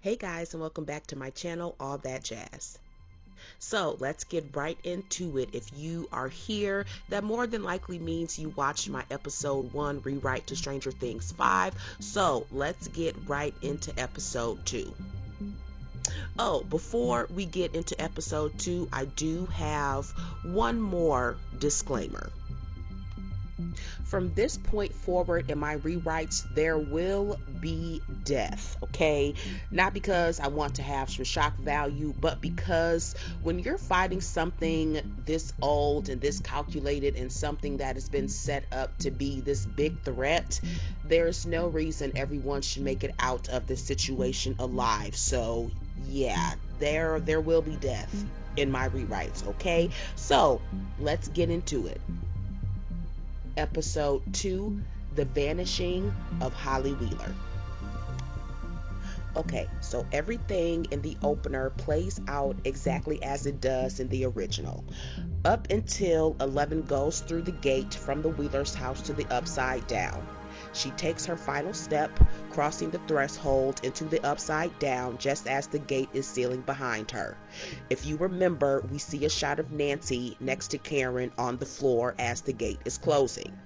Hey guys, and welcome back to my channel, All That Jazz. So let's get right into it. If you are here, that more than likely means you watched my episode 1 rewrite to Stranger Things 5. So let's get right into episode 2. Oh, before we get into episode 2, I do have one more disclaimer. From this point forward in my rewrites, there will be death, okay? Not because I want to have some shock value, but because when you're fighting something this old and this calculated and something that has been set up to be this big threat, there's no reason everyone should make it out of this situation alive. So yeah, there will be death in my rewrites, okay? So let's get into it. Episode 2, The Vanishing of Holly Wheeler. Okay, so everything in the opener plays out exactly as it does in the original. Up until 11 goes through the gate from the Wheeler's house to the Upside Down. She takes her final step, crossing the threshold into the Upside Down just as the gate is sealing behind her. If you remember, we see a shot of Nancy next to Karen on the floor as the gate is closing.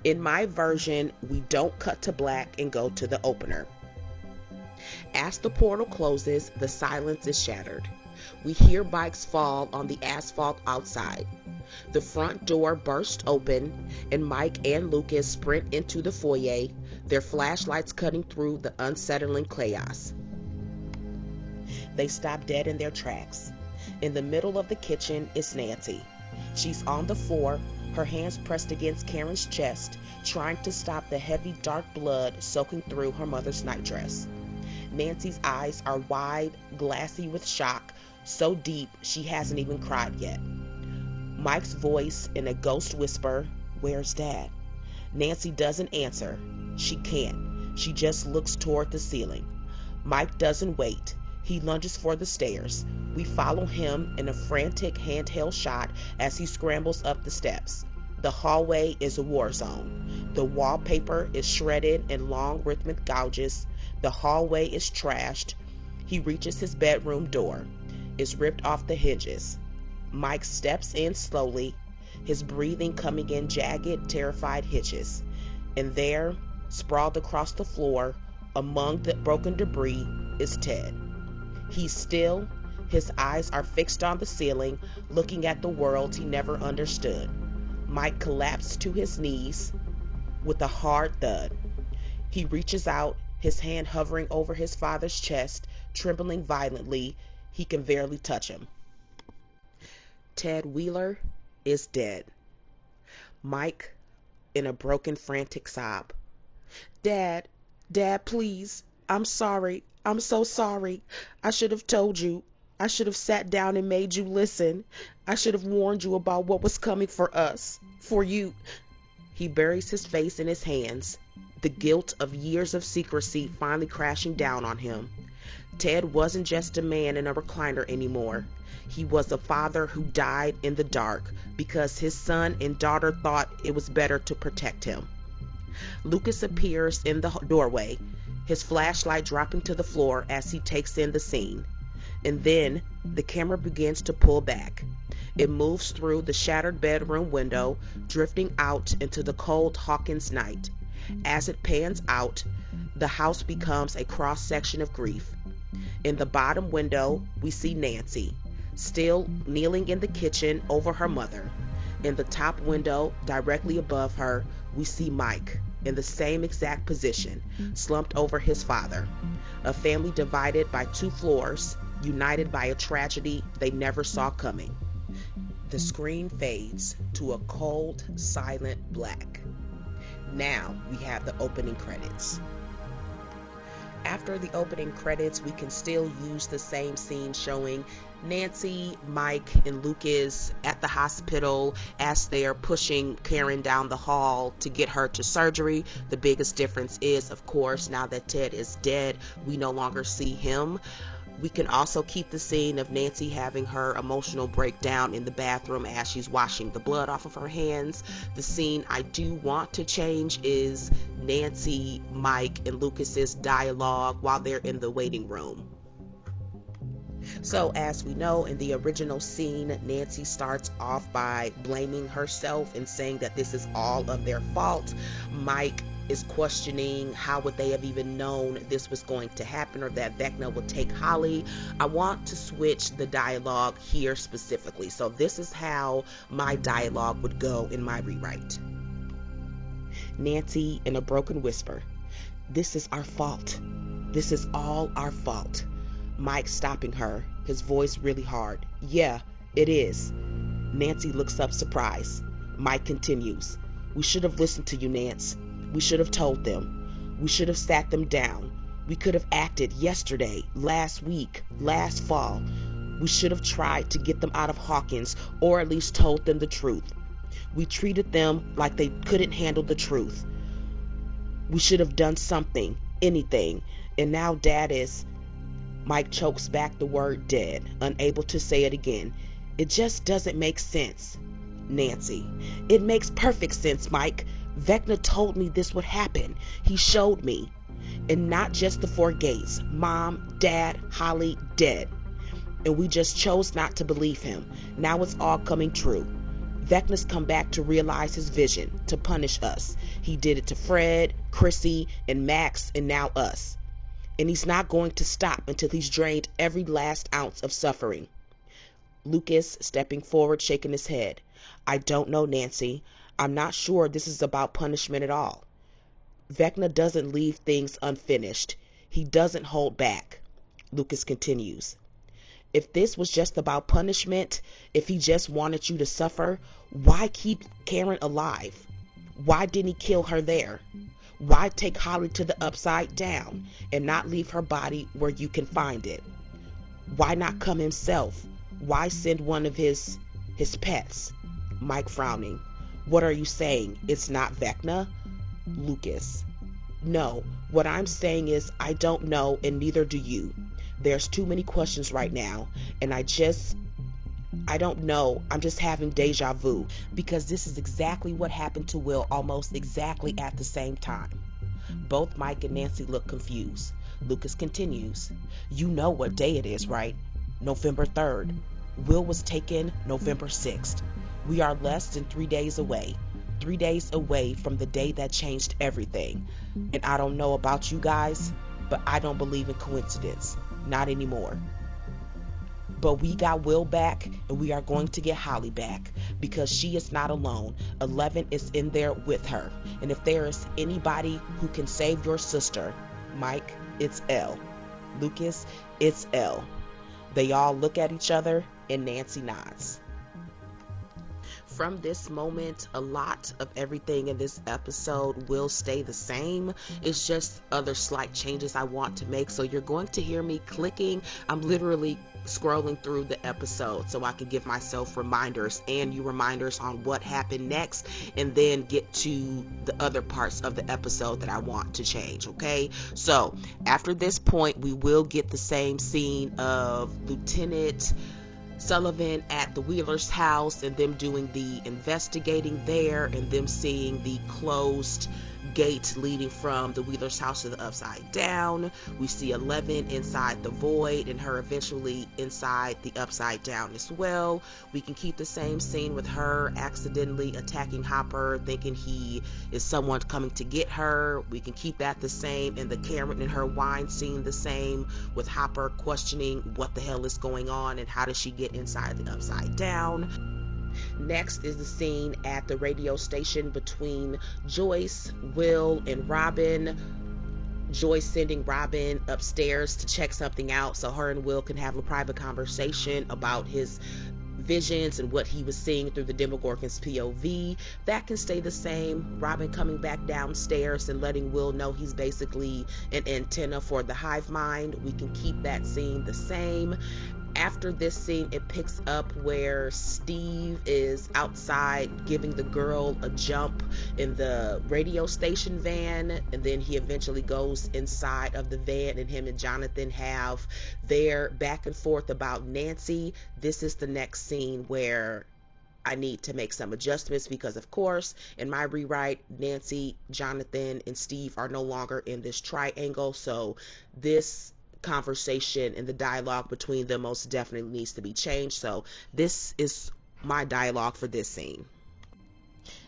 In my version, we don't cut to black and go to the opener. As the portal closes, the silence is shattered. We hear bikes fall on the asphalt outside. The front door bursts open, and Mike and Lucas sprint into the foyer, their flashlights cutting through the unsettling chaos. They stop dead in their tracks. In the middle of the kitchen is Nancy. She's on the floor, her hands pressed against Karen's chest, trying to stop the heavy dark blood soaking through her mother's nightdress. Nancy's eyes are wide, glassy with shock, so deep she hasn't even cried yet. Mike's voice in a ghost whisper, "Where's Dad?" Nancy doesn't answer. She can't. She just looks toward the ceiling. Mike doesn't wait. He lunges for the stairs. We follow him in a frantic handheld shot as he scrambles up the steps. The hallway is a war zone. The wallpaper is shredded in long rhythmic gouges. The hallway is trashed. He reaches his bedroom door. It's ripped off the hinges. Mike steps in slowly, his breathing coming in jagged, terrified hitches. And there, sprawled across the floor, among the broken debris, is Ted. He's still, his eyes are fixed on the ceiling, looking at the world he never understood. Mike collapsed to his knees with a hard thud. He reaches out, his hand hovering over his father's chest, trembling violently. He can barely touch him. Ted Wheeler is dead. Mike, in a broken, frantic sob. Dad, please. I'm sorry. I'm so sorry. I should have told you. I should have sat down and made you listen. I should have warned you about what was coming for us. For you. He buries his face in his hands, the guilt of years of secrecy finally crashing down on him. Ted wasn't just a man in a recliner anymore. He was a father who died in the dark because his son and daughter thought it was better to protect him. Lucas appears in the doorway, his flashlight dropping to the floor as he takes in the scene. And then the camera begins to pull back. It moves through the shattered bedroom window, drifting out into the cold Hawkins night. As it pans out, the house becomes a cross-section of grief. In the bottom window, we see Nancy, still kneeling in the kitchen over her mother. In the top window, directly above her, we see Mike, in the same exact position, slumped over his father. A family divided by 2 floors, united by a tragedy they never saw coming. The screen fades to a cold, silent black. Now we have the opening credits. After the opening credits, we can still use the same scene showing Nancy, Mike, and Lucas at the hospital as they're pushing Karen down the hall to get her to surgery. The biggest difference is, of course, now that Ted is dead, we no longer see him. We can also keep the scene of Nancy having her emotional breakdown in the bathroom as she's washing the blood off of her hands. The scene I do want to change is Nancy, Mike, and Lucas's dialogue while they're in the waiting room. So as we know, in the original scene, Nancy starts off by blaming herself and saying that this is all of their fault. Mike is questioning how would they have even known this was going to happen, or that Vecna would take Holly. I want to switch the dialogue here specifically. So this is how my dialogue would go in my rewrite. Nancy, in a broken whisper, "This is our fault. This is all our fault." Mike stopping her, his voice really hard. "Yeah, it is." Nancy looks up surprised. Mike continues, "We should have listened to you, Nance. We should have told them. We should have sat them down. We could have acted yesterday, last week, last fall. We should have tried to get them out of Hawkins, or at least told them the truth. We treated them like they couldn't handle the truth. We should have done something, anything. And now Dad is..." Mike chokes back the word dead, unable to say it again. "It just doesn't make sense." Nancy, "It makes perfect sense, Mike. Vecna told me this would happen. He showed me. And not just the 4 gates. Mom, Dad, Holly, dead. And we just chose not to believe him. Now it's all coming true. Vecna's come back to realize his vision, to punish us. He did it to Fred, Chrissy, and Max, and now us. And he's not going to stop until he's drained every last ounce of suffering." Lucas, stepping forward, shaking his head. "I don't know, Nancy. I'm not sure this is about punishment at all. Vecna doesn't leave things unfinished. He doesn't hold back." Lucas continues, "If this was just about punishment, if he just wanted you to suffer, why keep Karen alive? Why didn't he kill her there? Why take Holly to the Upside Down and not leave her body where you can find it? Why not come himself? Why send one of his pets?" Mike frowning. "What are you saying? It's not Vecna?" Lucas, "No, what I'm saying is I don't know, and neither do you. There's too many questions right now, and I don't know. I'm just having deja vu, because this is exactly what happened to Will almost exactly at the same time." Both Mike and Nancy look confused. Lucas continues, "You know what day it is, right? November 3rd. Will was taken November 6th. We are less than 3 days away. 3 days away from the day that changed everything. And I don't know about you guys, but I don't believe in coincidence. Not anymore. But we got Will back, and we are going to get Holly back, because she is not alone. 11 is in there with her. And if there is anybody who can save your sister, Mike, it's Elle. Lucas, it's Elle." They all look at each other, and Nancy nods. From this moment, a lot of everything in this episode will stay the same. It's just other slight changes I want to make. So you're going to hear me clicking. I'm literally scrolling through the episode so I can give myself reminders and you reminders on what happened next, and then get to the other parts of the episode that I want to change. Okay, so after this point, we will get the same scene of Lieutenant Sullivan at the Wheelers' house, and them doing the investigating there, and them seeing the closed gate leading from the Wheelers' house to the Upside Down. We see 11 inside the void, and her eventually inside the Upside Down as well. We can keep the same scene with her accidentally attacking Hopper, thinking he is someone coming to get her. We can keep that the same, and the Karen and her wine scene the same, with Hopper questioning what the hell is going on and how does she get inside the Upside Down. Next is the scene at the radio station between Joyce, Will, and Robin. Joyce sending Robin upstairs to check something out so her and Will can have a private conversation about his visions and what he was seeing through the Demogorgon's POV. That can stay the same. Robin coming back downstairs and letting Will know he's basically an antenna for the hive mind. We can keep that scene the same. After this scene, it picks up where Steve is outside giving the girl a jump in the radio station van, and then he eventually goes inside of the van, and him and Jonathan have their back and forth about Nancy. This is the next scene where I need to make some adjustments because, of course, in my rewrite, Nancy, Jonathan, and Steve are no longer in this triangle. So this conversation and the dialogue between them most definitely needs to be changed. So this is my dialogue for this scene.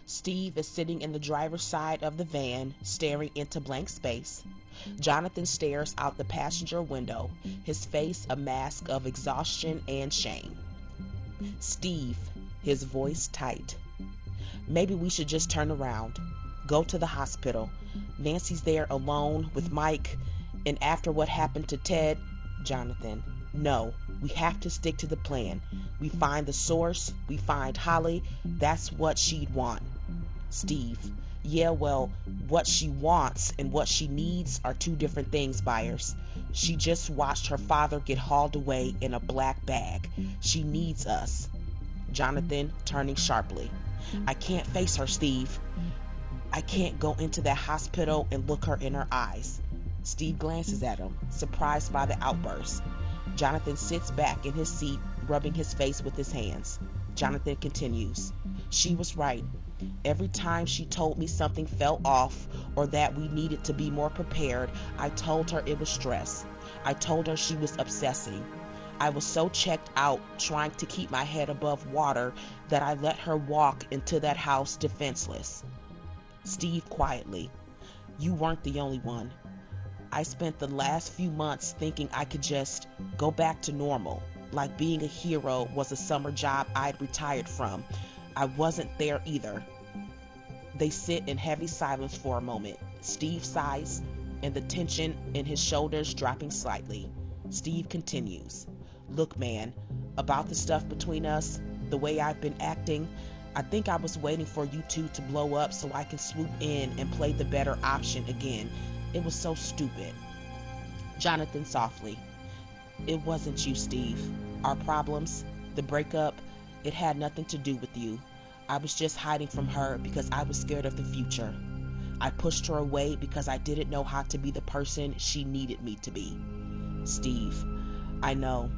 Steve is sitting in the driver's side of the van, staring into blank space. Jonathan stares out the passenger window, his face a mask of exhaustion and shame. Steve, his voice tight. Maybe we should just turn around. Go to the hospital. Nancy's there alone with Mike. And after what happened to Ted, Jonathan, no, we have to stick to the plan. We find the source. We find Holly. That's what she'd want. Steve, yeah, well, what she wants and what she needs are two different things, Byers. She just watched her father get hauled away in a black bag. She needs us. Jonathan, turning sharply. I can't face her, Steve. I can't go into that hospital and look her in her eyes. Steve glances at him, surprised by the outburst. Jonathan sits back in his seat, rubbing his face with his hands. Jonathan continues. She was right. Every time she told me something fell off or that we needed to be more prepared, I told her it was stress. I told her she was obsessing. I was so checked out trying to keep my head above water that I let her walk into that house defenseless. Steve quietly. You weren't the only one. I spent the last few months thinking I could just go back to normal, like being a hero was a summer job I'd retired from. I wasn't there either. They sit in heavy silence for a moment. Steve sighs, and the tension in his shoulders dropping slightly. Steve continues. Look, man, about the stuff between us, the way I've been acting, I think I was waiting for you two to blow up so I can swoop in and play the better option again. It was so stupid. Jonathan softly. It wasn't you, Steve. Our problems, the breakup, it had nothing to do with you. I was just hiding from her because I was scared of the future. I pushed her away because I didn't know how to be the person she needed me to be. Steve, I know.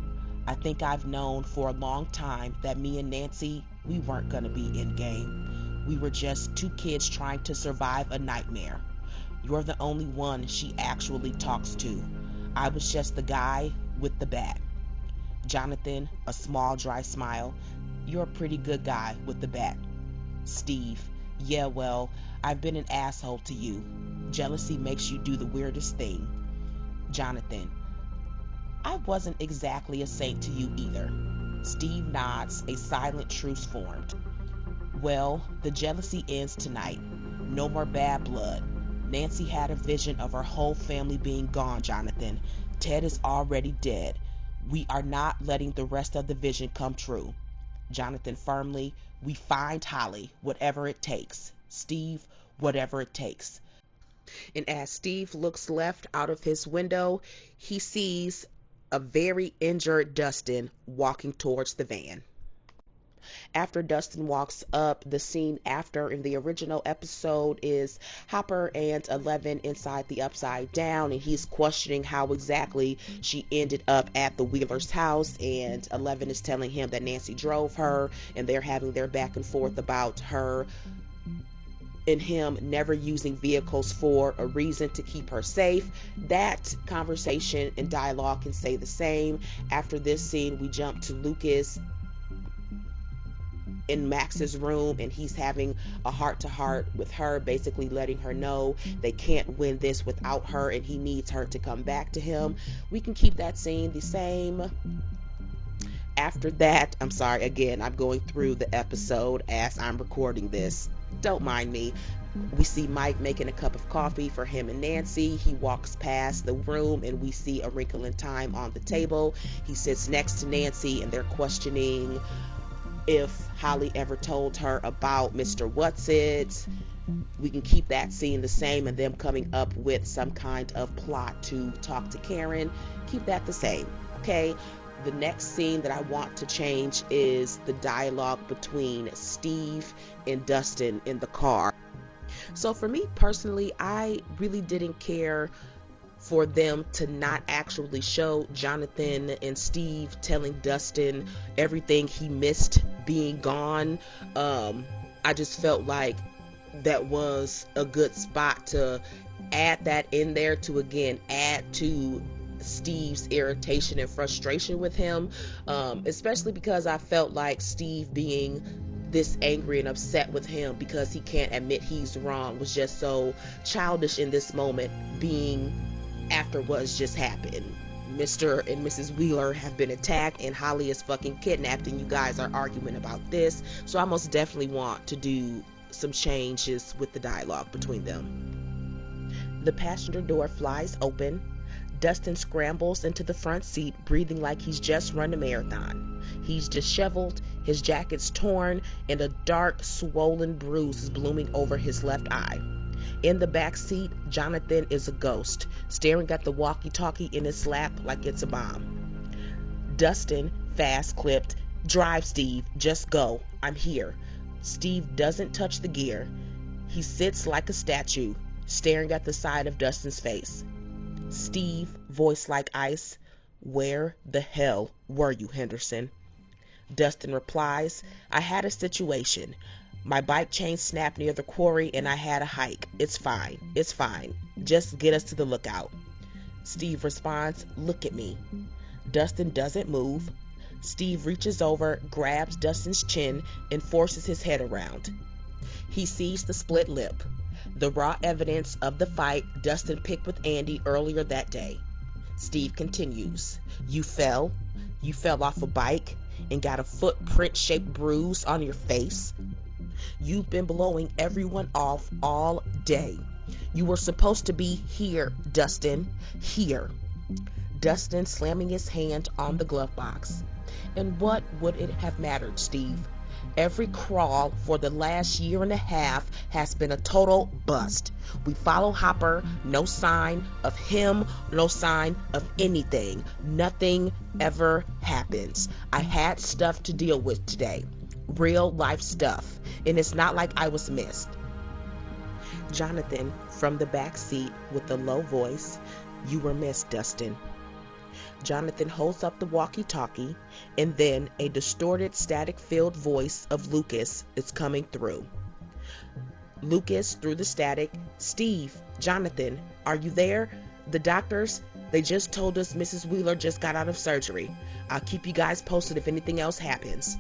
I think I've known for a long time that me and Nancy, we weren't going to be in game. We were just two kids trying to survive a nightmare. You're the only one she actually talks to. I was just the guy with the bat. Jonathan, a small dry smile. You're a pretty good guy with the bat. Steve, yeah, well, I've been an asshole to you. Jealousy makes you do the weirdest thing. Jonathan, I wasn't exactly a saint to you either. Steve nods, a silent truce formed. Well, the jealousy ends tonight. No more bad blood. Nancy had a vision of her whole family being gone, Jonathan. Ted is already dead. We are not letting the rest of the vision come true. Jonathan firmly, we find Holly, whatever it takes. Steve, whatever it takes. And as Steve looks left out of his window, he sees a very injured Dustin walking towards the van. After Dustin walks up, the scene after in the original episode is Hopper and 11 inside the Upside Down, and he's questioning how exactly she ended up at the Wheeler's house, and 11 is telling him that Nancy drove her, and they're having their back and forth about her and him never using vehicles for a reason to keep her safe. That conversation and dialogue can say the same. After this scene, we jump to Lucas in Max's room, and he's having a heart-to-heart with her, basically letting her know they can't win this without her, and he needs her to come back to him. We can keep that scene the same. After that, I'm sorry, again, I'm going through the episode as I'm recording this. Don't mind me. We see Mike making a cup of coffee for him and Nancy. He walks past the room, and we see A Wrinkle in Time on the table. He sits next to Nancy, and they're questioning if Holly ever told her about Mr. What's-It. We can keep that scene the same, and them coming up with some kind of plot to talk to Karen. Keep that the same, okay? The next scene that I want to change is the dialogue between Steve and Dustin in the car. So for me personally, I really didn't care for them to not actually show Jonathan and Steve telling Dustin everything he missed being gone. I just felt like that was a good spot to add that in there to again add to Steve's irritation and frustration with him, especially because I felt like Steve being this angry and upset with him because he can't admit he's wrong was just so childish in this moment, being after what's just happened. Mr. and Mrs. Wheeler have been attacked and Holly is fucking kidnapped and you guys are arguing about this. So I most definitely want to do some changes with the dialogue between them. The passenger door flies open. Dustin scrambles into the front seat, breathing like he's just run a marathon. He's disheveled, his jacket's torn, and a dark, swollen bruise is blooming over his left eye. In the back seat, Jonathan is a ghost, staring at the walkie-talkie in his lap like it's a bomb. Dustin, fast-clipped, "Drive, Steve, just go, I'm here." Steve doesn't touch the gear. He sits like a statue, staring at the side of Dustin's face. Steve, voice like ice, "Where the hell were you, Henderson?" Dustin replies, "I had a situation. My bike chain snapped near the quarry and I had a hike. It's fine. Just get us to the lookout." Steve responds, "Look at me." Dustin doesn't move. Steve reaches over, grabs Dustin's chin, and forces his head around. He sees the split lip, the raw evidence of the fight Dustin picked with Andy earlier that day. Steve continues, You fell off a bike and got a footprint-shaped bruise on your face. You've been blowing everyone off all day. You were supposed to be here, Dustin. Here." Dustin slamming his hand on the glove box. "And what would it have mattered, Steve? Every crawl for the last year and a half has been a total bust. We follow Hopper, no sign of him, no sign of anything. Nothing ever happens. I had stuff to deal with today. Real life stuff. And it's not like I was missed." Jonathan, from the back seat with a low voice, "You were missed, Dustin." Jonathan holds up the walkie-talkie, and then a distorted, static-filled voice of Lucas is coming through. Lucas, through the static, "Steve, Jonathan, are you there? The doctors, they just told us Mrs. Wheeler just got out of surgery. I'll keep you guys posted if anything else happens."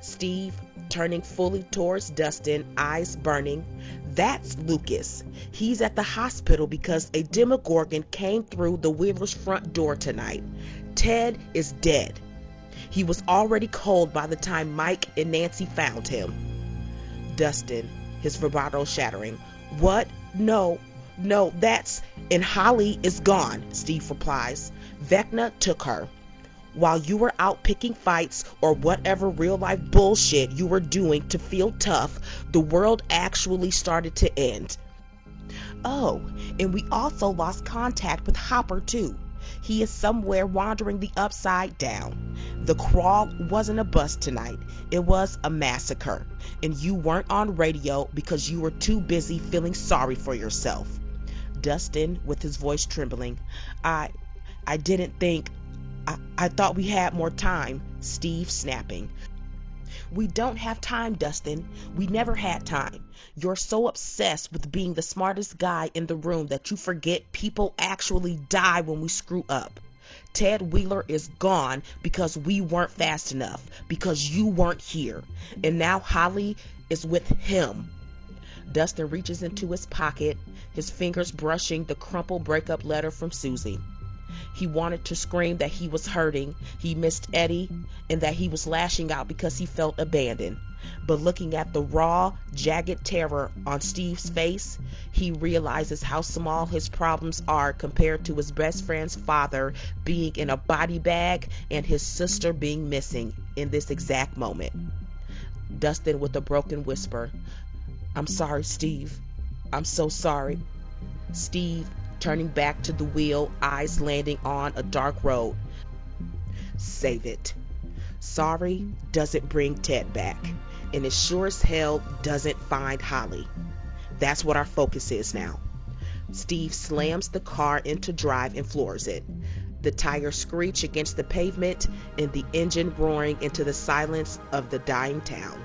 Steve, turning fully towards Dustin, eyes burning. "That's Lucas. He's at the hospital because a Demogorgon came through the Wheelers' front door tonight. Ted is dead. He was already cold by the time Mike and Nancy found him." Dustin, his vibrato shattering. "What? No, that's..." "And Holly is gone," Steve replies. "Vecna took her. While you were out picking fights or whatever real life bullshit you were doing to feel tough, the world actually started to end. Oh, and we also lost contact with Hopper too. He is somewhere wandering the upside down. The crawl wasn't a bust tonight. It was a massacre. And you weren't on radio because you were too busy feeling sorry for yourself." Dustin, with his voice trembling, I didn't think... I thought we had more time." Steve snapping. "We don't have time, Dustin. We never had time. You're so obsessed with being the smartest guy in the room that you forget people actually die when we screw up. Ted Wheeler is gone because we weren't fast enough, because you weren't here. And now Holly is with him." Dustin reaches into his pocket, his fingers brushing the crumpled breakup letter from Susie. He wanted to scream that he was hurting, he missed Eddie, and that he was lashing out because he felt abandoned. But looking at the raw, jagged terror on Steve's face, he realizes how small his problems are compared to his best friend's father being in a body bag and his sister being missing in this exact moment. Dustin, with a broken whisper, "I'm sorry, Steve. I'm so sorry." Steve, turning back to the wheel, eyes landing on a dark road. Save it. Sorry doesn't bring Ted back, and it sure as hell doesn't find Holly. That's what our focus is now. Steve slams the car into drive and floors it. The tires screech against the pavement and the engine roaring into the silence of the dying town.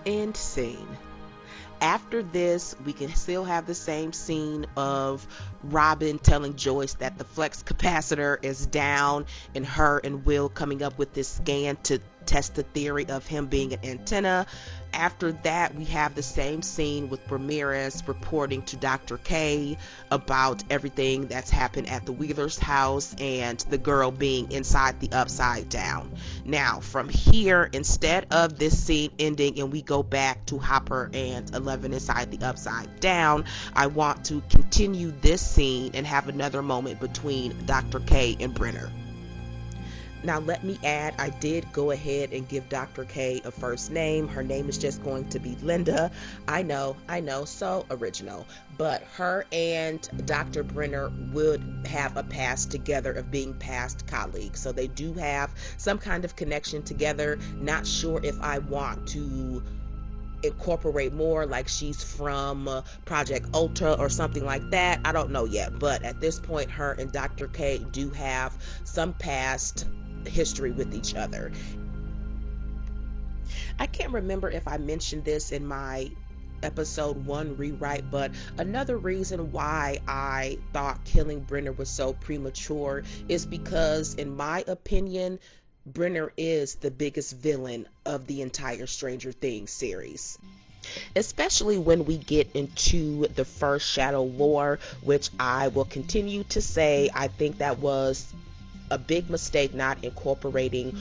End scene. After this, we can still have the same scene of Robin telling Joyce that the flux capacitor is down, and her and Will coming up with this scan to test the theory of him being an antenna. After that, we have the same scene with Ramirez reporting to Dr. K about everything that's happened at the Wheeler's house and the girl being inside the Upside Down. Now, from here, instead of this scene ending and we go back to Hopper and 11 inside the Upside Down, I want to continue this scene and have another moment between Dr. K and Brenner. Now, let me add, I did go ahead and give Dr. K a first name. Her name is just going to be Linda. I know, so original. But her and Dr. Brenner would have a past together of being past colleagues. So they do have some kind of connection together. Not sure if I want to incorporate more, like she's from Project Ultra or something like that. I don't know yet. But at this point, her and Dr. K do have some past history with each other. I can't remember if I mentioned this in my episode 1 rewrite, but another reason why I thought killing Brenner was so premature is because, in my opinion, Brenner is the biggest villain of the entire Stranger Things series. Especially when we get into the first Shadow lore, which I will continue to say I think that was a big mistake not incorporating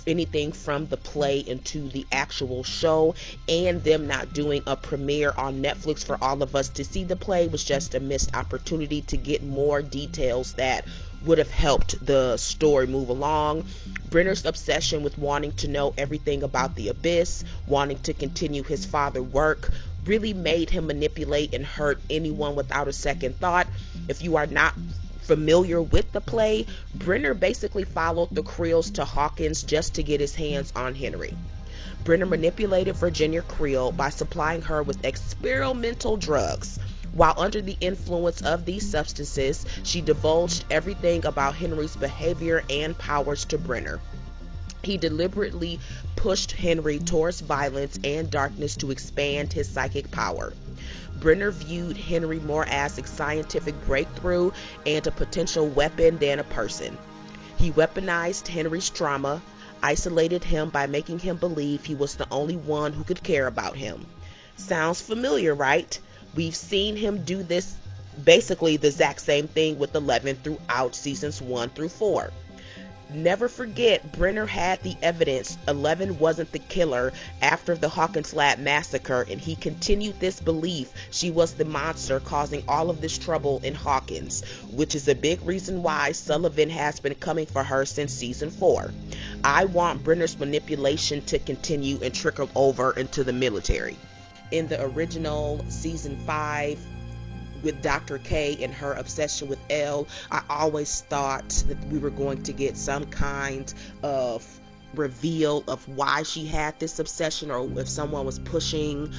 anything from the play into the actual show, and them not doing a premiere on Netflix for all of us to see the play was just a missed opportunity to get more details that would have helped the story move along. Brenner's obsession with wanting to know everything about the Abyss, wanting to continue his father's work, really made him manipulate and hurt anyone without a second thought. If you are not familiar with the play, Brenner basically followed the Creels to Hawkins just to get his hands on Henry. Brenner manipulated Virginia Creel by supplying her with experimental drugs. While under the influence of these substances, she divulged everything about Henry's behavior and powers to Brenner. He deliberately pushed Henry towards violence and darkness to expand his psychic power. Brenner viewed Henry more as a scientific breakthrough and a potential weapon than a person. He weaponized Henry's trauma, isolated him by making him believe he was the only one who could care about him. Sounds familiar, right? We've seen him do this, basically the exact same thing with 11 throughout seasons 1 through 4. Never forget, Brenner had the evidence 11 wasn't the killer after the Hawkins lab massacre, and he continued this belief she was the monster causing all of this trouble in Hawkins, which is a big reason why Sullivan has been coming for her since season 4. I want Brenner's manipulation to continue and trickle over into the military. In the original season 5, with Dr. K and her obsession with Elle, I always thought that we were going to get some kind of reveal of why she had this obsession, or if someone was pushing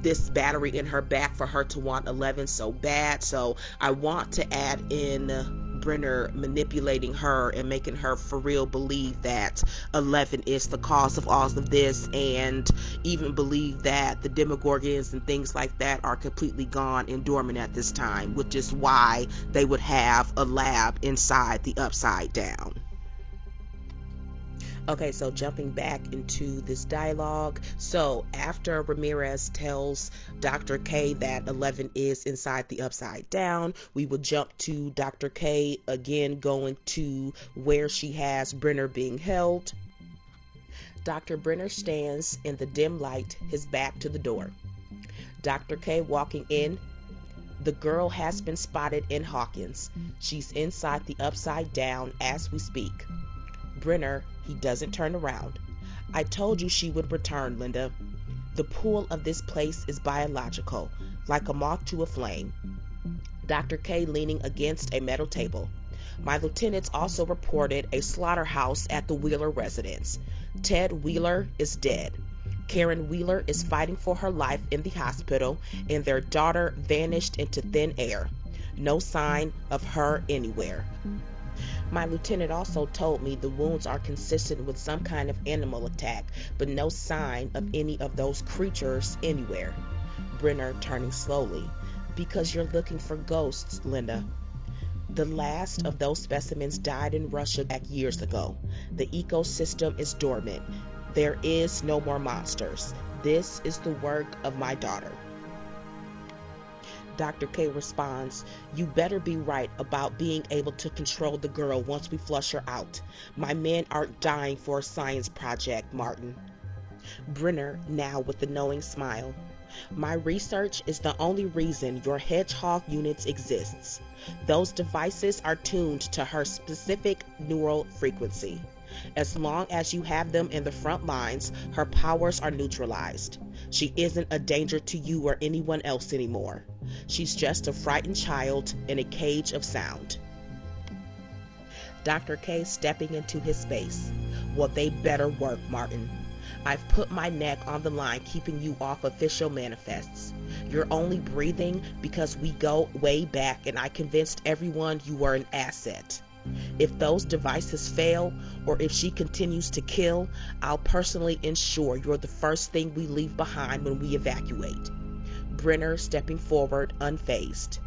this battery in her back for her to want 11 so bad. So I want to add in Brenner manipulating her and making her for real believe that 11 is the cause of all of this, and even believe that the Demogorgons and things like that are completely gone and dormant at this time, which is why they would have a lab inside the Upside Down. Okay, so jumping back into this dialogue. So after Ramirez tells Dr. K that 11 is inside the Upside Down, we will jump to Dr. K again going to where she has Brenner being held. Dr. Brenner stands in the dim light, his back to the door. Dr. K walking in. The girl has been spotted in Hawkins. She's inside the Upside Down as we speak. Brenner, he doesn't turn around. I told you she would return, Linda. The pull of this place is biological, like a moth to a flame. Dr. K leaning against a metal table. My lieutenants also reported a slaughterhouse at the Wheeler residence. Ted Wheeler is dead. Karen Wheeler is fighting for her life in the hospital, and their daughter vanished into thin air. No sign of her anywhere. My lieutenant also told me the wounds are consistent with some kind of animal attack, but no sign of any of those creatures anywhere. Brenner turning slowly. Because you're looking for ghosts, Linda. The last of those specimens died in Russia back years ago. The ecosystem is dormant. There is no more monsters. This is the work of my daughter. Dr. K responds, you better be right about being able to control the girl once we flush her out. My men aren't dying for a science project, Martin. Brenner, now with a knowing smile. My research is the only reason your hedgehog units exists. Those devices are tuned to her specific neural frequency. As long as you have them in the front lines, her powers are neutralized. She isn't a danger to you or anyone else anymore. She's just a frightened child in a cage of sound. Dr. K stepping into his space. Well, they better work, Martin. I've put my neck on the line keeping you off official manifests. You're only breathing because we go way back and I convinced everyone you were an asset. If those devices fail, or if she continues to kill, I'll personally ensure you're the first thing we leave behind when we evacuate. Brenner stepping forward, unfazed.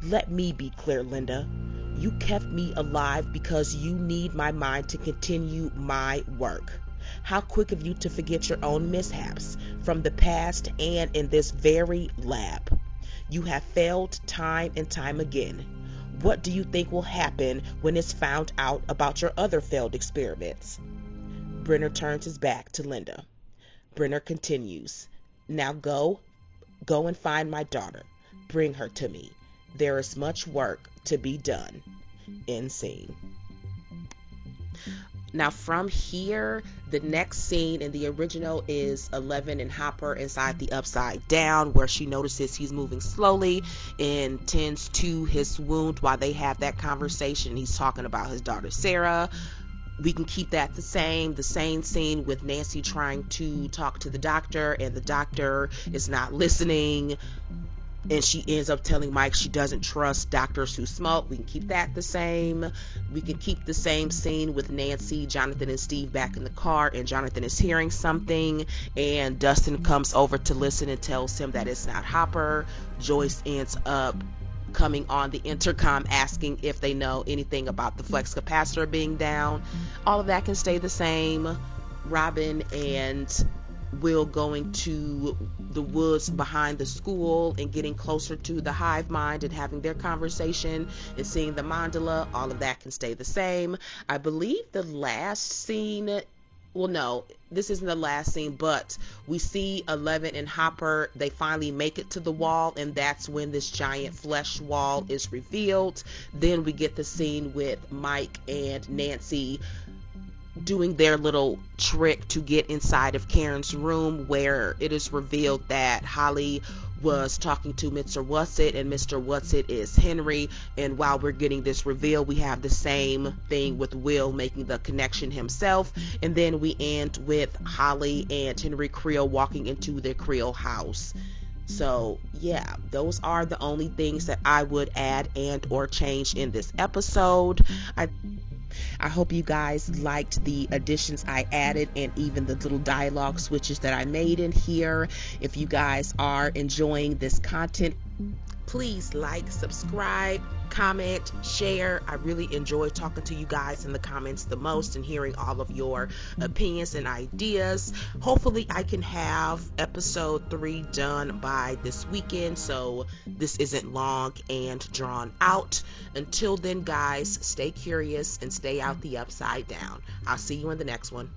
Let me be clear, Linda. You kept me alive because you need my mind to continue my work. How quick of you to forget your own mishaps from the past and in this very lab. You have failed time and time again. What do you think will happen when it's found out about your other failed experiments? Brenner turns his back to Linda. Brenner continues. Now go and find my daughter. Bring her to me. There is much work to be done. End scene. Now from here, the next scene in the original is 11 and Hopper inside the Upside Down, where she notices he's moving slowly and tends to his wound while they have that conversation. He's talking about his daughter Sarah. We can keep that the same scene with Nancy trying to talk to the doctor and the doctor is not listening. And she ends up telling Mike she doesn't trust doctors who smoke. We can keep that the same. We can keep the same scene with Nancy, Jonathan, and Steve back in the car, and Jonathan is hearing something, and Dustin comes over to listen and tells him that it's not Hopper. Joyce ends up coming on the intercom asking if they know anything about the flex capacitor being down. All of that can stay the same. Robin and Will going to the woods behind the school and getting closer to the hive mind and having their conversation and seeing the mandala, all of that can stay the same. I believe the last scene, well, no, this isn't the last scene, but we see 11 and Hopper, they finally make it to the wall, and that's when this giant flesh wall is revealed. Then we get the scene with Mike and Nancy doing their little trick to get inside of Karen's room, where it is revealed that Holly was talking to Mr. Whatsit, and Mr. Whatsit is Henry. And while we're getting this reveal, we have the same thing with Will making the connection himself. And then we end with Holly and Henry Creel walking into their Creel house. So yeah, those are the only things that I would add and or change in this episode. I hope you guys liked the additions I added and even the little dialogue switches that I made in here. If you guys are enjoying this content, please like, subscribe, comment, share. I really enjoy talking to you guys in the comments the most and hearing all of your opinions and ideas. Hopefully I can have episode 3 done by this weekend, so this isn't long and drawn out. Until then, guys, stay curious and stay out the upside down. I'll see you in the next one.